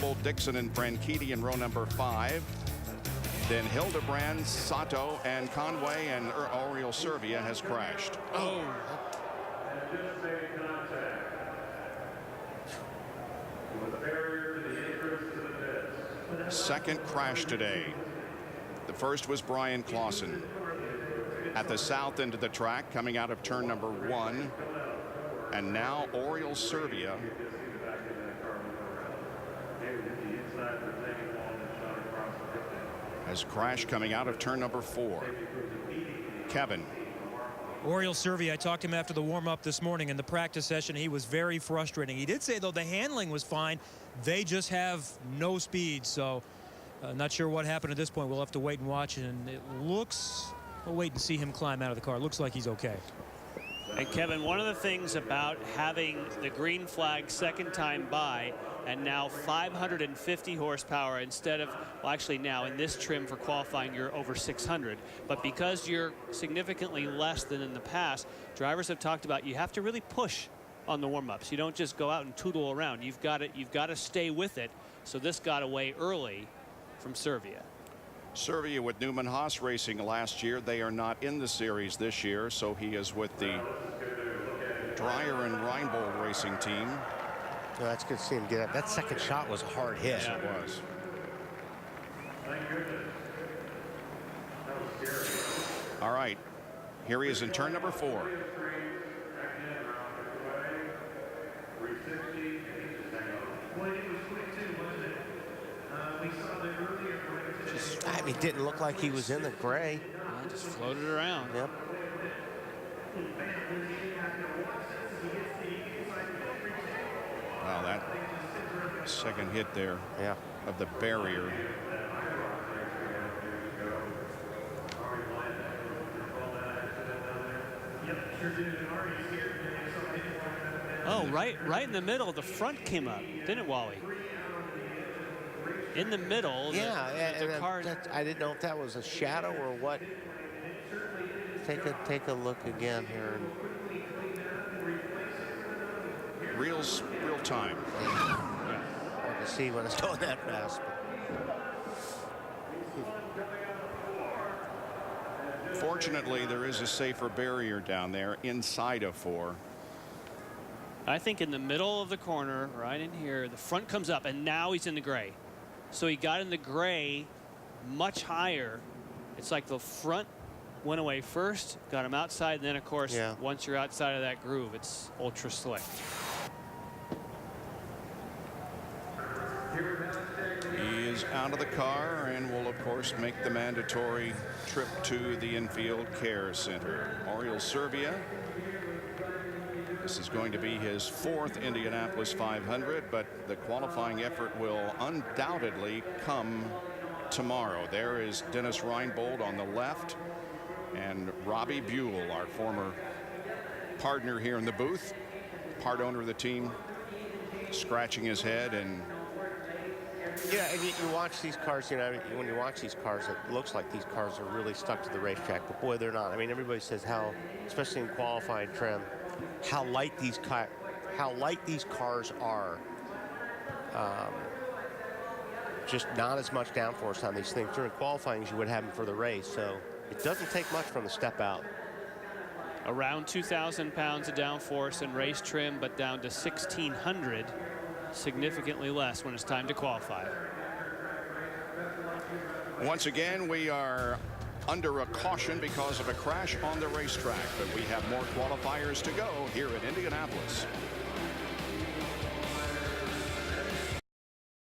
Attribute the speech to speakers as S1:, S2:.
S1: Campbell, Dixon, and Branchitti in row number 5. Then Hildebrand, Sato, and Conway, and Oriol Servia has crashed.
S2: Oh.
S1: Second crash today. The first was Brian Clausen at the south end of the track, coming out of turn number 1. And now Oriol Servia has crashed coming out of turn number 4. Kevin.
S2: Oriol Servia, I talked to him after the warm-up this morning in the practice session. He was very frustrating. He did say, though, the handling was fine. They just have no speed. So not sure what happened at this point. We'll have to wait and watch. And it looks, we'll wait and see him climb out of the car. It looks like he's okay.
S3: And Kevin, one of the things about having the green flag second time by and now 550 horsepower instead of, well, actually now in this trim for qualifying you're over 600, but because you're significantly less than in the past, drivers have talked about you have to really push on the warm-ups. You don't just go out and tootle around. You've got to stay with it. So this got away early from Servia.
S1: Servia with Newman Haas Racing last year. They are not in the series this year, so he is with the Dreyer and Reinbold racing team.
S4: No, that's good to see him get up. That second shot was a hard hit.
S1: Yes, it was. All right, here he is in turn number 4.
S4: I mean, it didn't look like he was in the gray.
S3: Just floated around.
S4: Yep.
S1: Wow, that second hit there of the barrier.
S3: Oh, right in the middle. The front came up, didn't it, Wally? In the middle.
S4: Yeah,
S3: the car.
S4: I didn't know if that was a shadow or what. Take a look again here.
S1: Real time.
S4: Hard to see when it's going that fast.
S1: Fortunately, there is a safer barrier down there inside of 4.
S3: I think in the middle of the corner, right in here, the front comes up, and now he's in the gray. So he got in the gray much higher. It's like the front went away first, got him outside, and then, of course, once you're outside of that groove, it's ultra slick.
S1: He is out of the car and will, of course, make the mandatory trip to the infield care center. Oriol Servia. This is going to be his 4th Indianapolis 500, but the qualifying effort will undoubtedly come tomorrow. There is Dennis Reinbold on the left, and Robbie Buell, our former partner here in the booth, part owner of the team, scratching his head. And
S4: yeah, and you watch these cars, you know, when you watch these cars, it looks like these cars are really stuck to the racetrack, but boy, they're not. I mean, everybody says how, especially in qualifying trim, how light these cars are. Just not as much downforce on these things during qualifying as you would have them for the race. So it doesn't take much from the step out.
S3: Around 2,000 pounds of downforce in race trim, but down to 1,600, significantly less when it's time to qualify.
S1: once again, we are under a caution because of a crash on the racetrack, but we have more qualifiers to go here at Indianapolis.